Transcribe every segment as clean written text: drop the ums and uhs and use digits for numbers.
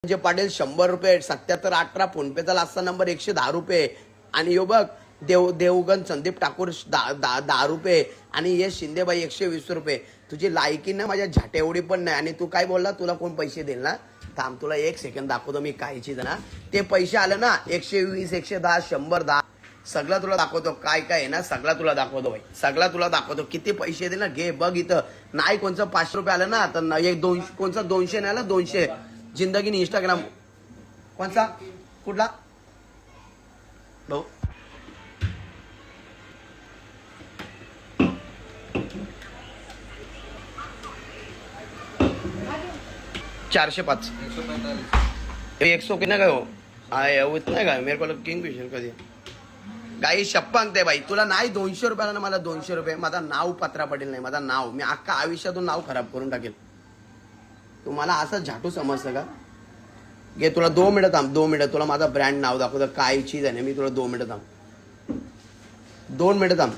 म्हणजे पाटील 100 रुपये 7718 फोनपेचा लास्टचा नंबर 110 रुपये आणि यो बघ देवगण संदीप ठाकूर 10 रुपये आणि यश शिंदेबाई 120 रुपये. तुझी लायकी ना माझ्या झाटे एवढी पण नाही. आणि तू काय बोलला तुला कोण पैसे देईल ना. थांब तुला 1 सेकंड दाखवतो मी काय चीज ना. ते पैसे आले ना 120 110 100 सगळं तुला दाखवतो काय काय आहे ना. सगळा तुला दाखवतो भाई. सगळा तुला दाखवतो किती पैसे दे ना. घे बघ इथं. नाही कोणचं 500 रुपये आलं ना तर एक 200 कोणचा 200 नाही आला 200 जिंदगी इंस्टाग्राम कोणचा कुठला भाऊ 405 100 की नाही काय हो होत नाही काय मेरे को किंग फिशर कधी गाई शप्पा ते बाई तुला नाही 200 रुपयाला ना मला 200 रुपये. माझा नाव पत्रा पडेल नाही. माझा नाव मी अख्खा आयुष्यातून नाव खराब करून टाकेल. तुम्हाला असं झाटू समजतं का. घे तुला 2 मिनिटं थांब 2 मिनिटं तुला माझा ब्रँड नाव दाखवतो काय चीज आहे. मी तुला 2 मिनिटं थांब 2 मिनिटं थांब.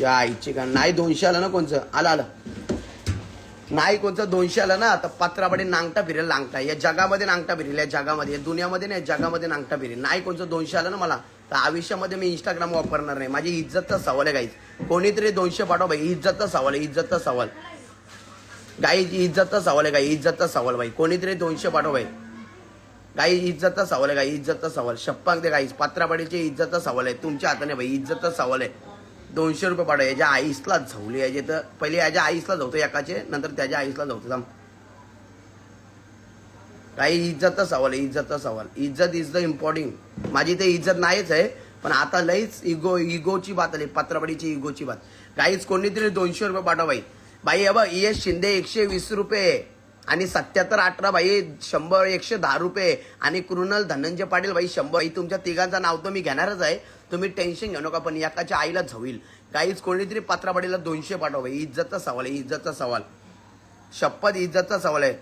या आईची का नाही 200 आलं ना कोणचं आलं नाही कोणचं 200 आलं ना तर पत्रापडे नांगटा फिरेल नांगटा. या जगामध्ये नांगटा फिरेल. या जगामध्ये या दुनियामध्ये नाही जगामध्ये नांगटा फिरेल. नाही कोणचं 200 आलं ना मला तर आयुष्यामध्ये मी इंस्टाग्राम वापरणार नाही. माझी इज्जतचा सवाल आहे गाईज. कोणीतरी 200 पाठवा भाई. इज्जतचा सवाल आहे. इज्जतचा सवाल गाई इज्जतचा सवाल आहे. गाई इज्जतचा सवाल भाई. कोणीतरी 200 पाठवा भाई. गाई इज्जतचा सवाल आहे. गाई इज्जतचा सवाल शप्पांक ते गाईज पत्रापाडीची इज्जतचा सवाल आहे. तुमच्या हाताने भाई इज्जतचा सवाल आहे. 200 रुपये पाठवा. याच्या आईसला झवली याचे तर पहिले याच्या आईसला झवतो एकाचे नंतर त्याच्या आईसला झवतो. थांब काही इज्जतचा सवाल आहे. इज्जतचा सवाल. इज्जत इज द इम्पॉर्टिंट. माझी ते इज्जत नाहीच आहे पण आता लईच इगोची बात आली. पत्रापाडीची इगोची बात. गाईज कोणीतरी 200 रुपये पाठवा भाई. बाई अब यश शिंदे 120 रुपये आणि 7718 भाई 100 110 रुपये आणि कृणाल धनंजय पाटील भाई 100. भाई तुमच्या तिघांचं नाव तर मी घेणारच आहे. तुम्ही टेन्शन घेऊ नका पण एकाच्या आईला झवील. काहीच कोणीतरी पत्रापाडीला 200 पाठवा भाई. इज्जतचा सवाल आहे. इज्जतचा सवाल शपथ इज्जतचा सवाल आहे.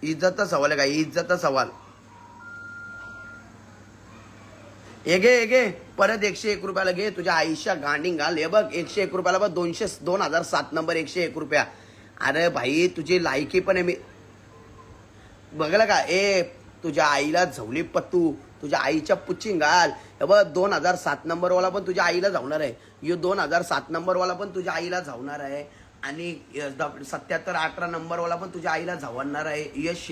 इज्जतचा सवाल आहे काही इज्जतचा सवाल. हे घे परत 101 रुपयाला घे. तुझ्या आईच्या गांडिंग घाल. हे बघ 101 रुपयाला बघ 2007 नंबर 101 रुपया. अरे भाई तुझी लायकी पण आहे. मी बघला का तुझ्या आईला झवली पत्तू. तुझ्या आईच्या पुच्ची घाल. हे बघ 2007 नंबरवाला पण तुझ्या आईला जावणार आहे. यो 2007 नंबरवाला पण तुझ्या आईला जावणार आहे आणि 7718 नंबरवाला पण तुझ्या आईला जावणार आहे. यश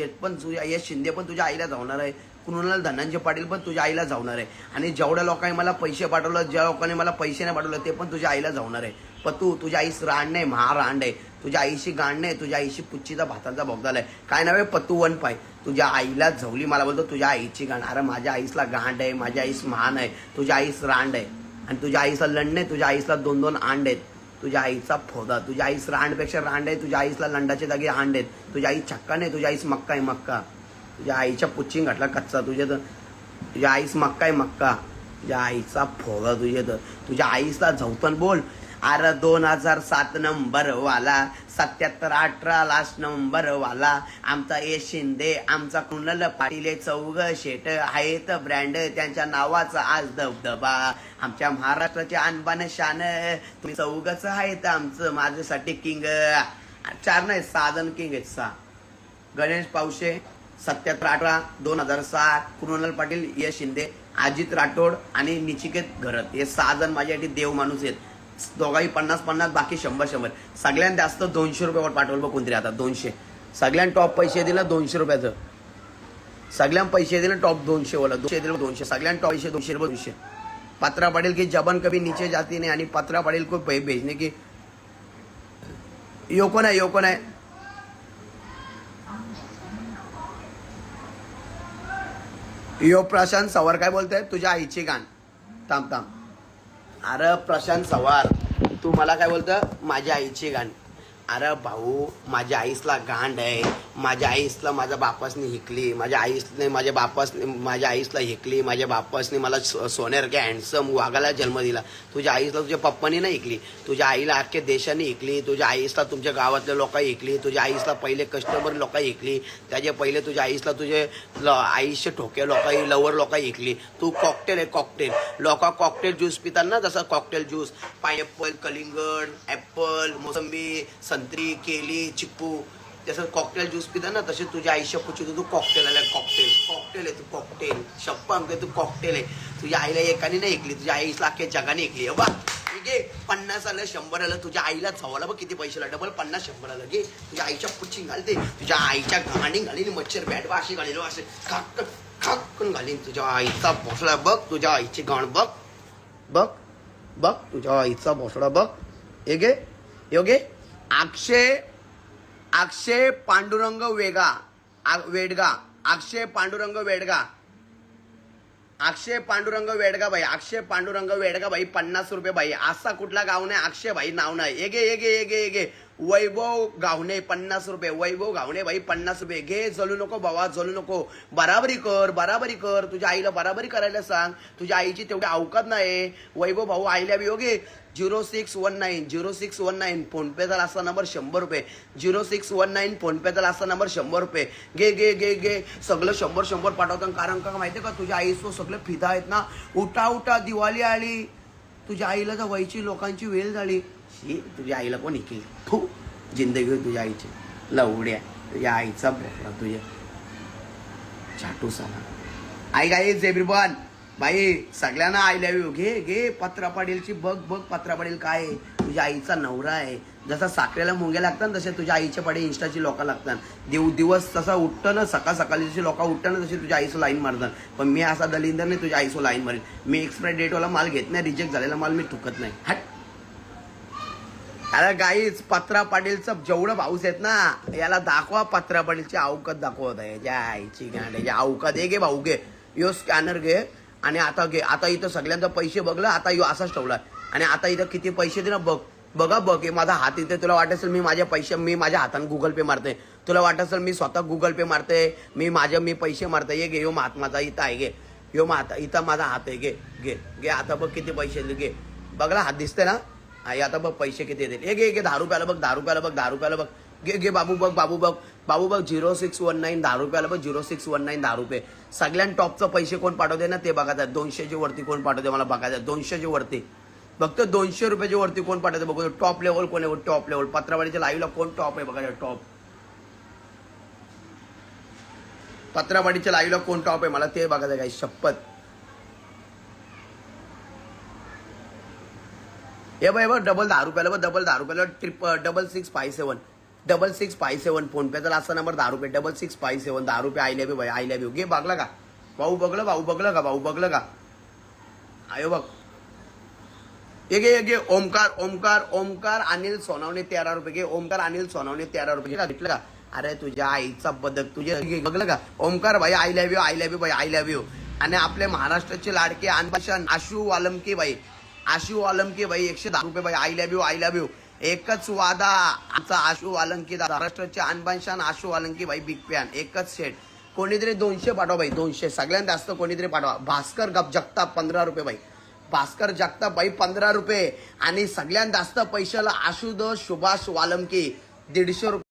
शिंदे पण तुझ्या आईला जावणार आहे. कृणाल धनंजय पाटील पण तुझ्या आईला जावणार आहे. आणि जेवढ्या लोकांनी मला पैसे पाठवलं ज्या लोकांनी मला पैसे नाही पाठवलं ते पण तुझ्या आईला जावणार आहे. पतू तुझ्या आईस रांड नाही महारांड आहे. तुझ्या आईशी गांड नाही. तुझ्या आईशी पुच्चीचा भाताचा भोगदाल आहे. काय नाव आहे पतू वन पाय. तुझ्या आईला झवली मला बोलतो तुझ्या आईची गांड. अरे माझ्या आईसला गांड आहे. माझ्या आईस महान आहे. तुझ्या आईस रांड आहे आणि तुझ्या आईसला लंड नाही. तुझ्या आईसला 2 अंड आहेत. तुझ्या आईचा फोदा. तुझ्या आईस रांडपेक्षा रांड आहे. तुझ्या आईसला लंडाचे जागी अंड आहेत. तुझ्या आई छक्का नाही. तुझ्या आईस मक्का आहे मक्का. तुझ्या आईच्या पुच्ची घातला कच्चा. तुझ्या आईस मक्का आहे मक्का. तुझ्या आईचा फोदा तुझे तर. तुझ्या आईसला झवतन बोल. अरे 2007 नंबर वाला 7718 लास्ट नंबर वाला आमचा यश शिंदे आमचा कृणाल पाटील चौघ शेट आहेत ब्रँड त्यांच्या नावाचा आज दबदबा. आमच्या महाराष्ट्राचे अनबान शान तुम्ही चौघच आहेत आमचं माझ्यासाठी किंग. 4 नाही 6 जण किंग आहेत 6. गणेश पावशे 7718 2007 कृणाल पाटील यश शिंदे अजित राठोड आणि निचिकेत घरत हे 6 जण माझ्यासाठी देव माणूस आहेत. दोघाही 50-50 बाकी 100-100. सगळ्यात जास्त 200 रुपयावर पाठवलं बघ कोणतरी आता 200. सगळ्यांना टॉप पैसे दिलं 200 रुपयाचं. सगळ्यांना पैसे दिले टॉप 200 वाला 200 दिलं 200. सगळ्यांना टॉप पैसे 200 रुपये 200. पत्रा पडेल की जबन कभी नीचे जाती नाही आणि पत्रा पडेल को भेजने की यो कोण आहे यो प्रशांत सवार काय बोलतोय तुझ्या आईची गाण. थांब अरे प्रशांत सवार तू मला काय बोलतं माझ्या आईची गाण. अरे भाऊ माझ्या आईसला गांड आहे. माझ्या आईसला माझ्या बापासने हिकली. माझ्या आईसने माझ्या आईसला हिकली. माझ्या बापासने मला सोन्यासारख्या हँडसम वाघाला जन्म दिला. तुझ्या आईसला तुझ्या पप्पानी नाही हिकली. तुझ्या आईला अख्ख्या देशाने हिकली. तुझ्या आईसला तुमच्या गावातल्या लोकांनी हिकली. तुझ्या आईसला पहिले कस्टमर लोकांनी हिकली. त्याच्या पहिले तुझ्या आईसला तुझे आईचे ठोके लोकांनी लवर लोकांनी हिकली. तू कॉकटेल आहे कॉकटेल. लोक कॉकटेल ज्यूस पितात ना जसं कॉकटेल ज्यूस पायनॅपल कलिंगड ॲपल मोसंबी संत्री केली चिक्कू जसं कॉकटेल ज्यूस पिता ना तसे तुझ्या आईच्या पुढची तू कॉकटेल आला कॉकटेल कॉकटेल आहे तू कॉकटेल शप्पा तू कॉकटेल आहे तुझ्या आईला एकाने नाही ऐकली तुझ्या आईला अख्ख्या जगाने ऐकली बा ठीक आहे 50 आलं 100 आलं तुझ्या आईला चवाला बघ किती पैशाला डबल 50-100 आलं घे तुझ्या आईच्या पुढची घालते तुझ्या आईच्या गाणी घालीन मच्छर बॅट बा अशी घालील असे खाक खाकून घालीन तुझ्या आईचा भोसडा बघ तुझ्या आईची गाण बघ बघ बघ तुझ्या आईचा भोसडा बघ हे घे योगे अक्षय पांडुरंग वेडगा अक्षय पांडुरंग वेडगा भाई अक्षय पांडुरंग वेडगा भाई 50 रुपये भाई असा कुठला गाव नाही अक्षय भाई नाव नाही एगे वैभव गावणे 50 रुपये वैभव गावणे भाई 50 रुपये घे जलू नको बाबा जलू नको बराबरी कर तुझ्या आईला बराबरी करायला सांग तुझ्या आईची तेवढी अवकात नाही वैभव भाऊ आईला बी योगे 0619 फोन पे झाला असा नंबर 100 रुपये 0619 फोन पे झाला असा नंबर 100 रुपये घे सगळं 100 पाठवतं कारण का माहितीये का तुझ्या आईचं सगळं फिदा आहेत ना उठा दिवाळी आली तुझ्या आईला तर व्हायची लोकांची वेळ झाली तुझ्या आईला कोण ऐकेल तू जिंदगी तुझ्या आईची लवड्या तुझ्या आईचा बोला तुझ्या चाटू साला आई गाईज एव्हरीवन भाई सगळ्यांना आय लव्ह यू घे पत्रा पाटीलची बघ पत्रा पाटील काय आहे तुझ्या आईचा नवरा आहे जसा साखरेला मुंग्या लागतात तसे तुझ्या आईच्या पाठी इंस्टाची लोक लागतात दिवस तसा उठतं ना सकाळी जशी लोक उठतं ना तशी तुझ्या आईचं लाईन मारतात पण मी असा दलिंदर नाही तुझ्या आईचं लाईन मारेन मी एक्सपायरी डेटवाला माल घेत नाही रिजेक्ट झालेला माल मी टुकत नाही हट अरे गाईच पत्रा पाटीलचं जेवढं भाऊस आहेत ना याला दाखवा पत्रा पाटीलची अवकात दाखवत आहे ज्या आईची गांड्याची अवकात घे भाऊ घे यो स्कॅनर घे आणि आता इथं सगळ्यांचा पैसे बघला आता यो असाच ठेवला आणि आता इथं किती पैसे दे ना बघ हे माझा हात इथे तुला वाटत असेल मी माझ्या हाताने गुगल पे मारते तुला वाटत असेल मी स्वतः गुगल पे मारते मी पैसे मारते ये घे यो महात्माचा इथं आहे घे यो इथं माझा हात आहे घे आता बघ किती पैसे घे बघला हात दिसते ना आई आता बघ पैसे किती येतील हे घे 10 रुपयाला बघ 10 रुपये घे बाबू बघ 0619 10 रुपयाला बघ 0619 10 रुपये सगळ्यां टॉपचं पैसे कोण पाठवते ना ते बघायचं 200च्या वरती कोण पाठवते मला बघायचं 200च्या वरती फक्त 200 रुपयाच्या वरती कोण पाठवते बघू टॉप लेवल कोण आहे टॉप लेवल पत्रावाडीच्या लाईव्हला कोण टॉप आहे बघायचं टॉप पत्रावाडीच्या लाईव्हला कोण टॉप आहे मला ते बघायचं काय शपथ हे बघ डबल 10 रुपयाला बघ डबल 10 रुपयाला 6657 फोन पे तर असा नंबर 10 रुपये 6657 10 रुपये आय लव्ह यू घे बघला का भाऊ बघलं का आयो बघ घे ओमकार अनिल सोनवणे 13 रुपये घे ओमकार अनिल सोनवणे 13 रुपये घेतलं का अरे तुझ्या आईचा बदक तुझे बघलं का ओमकार भाई आय लव्ह यू आणि आपले महाराष्ट्राचे लाडके अनभाषण आशू आलमकी भाई 110 रुपये भाई आय लव्ह यू एकच वादा आमचा आशू वालंकी महाराष्ट्राचे अनबांशान आशू वालंकी भाई बिग फॅन एकच सेट कोणीतरी 200 पाठवा भाई 200 सगळ्यात जास्त कोणीतरी पाठवा भास्कर जगताप 15 रुपये भाई भास्कर जगताप भाई 15 रुपये आणि सगळ्यात जास्त पैशाला आशुतोष सुभाष वालंकी 150 रुपये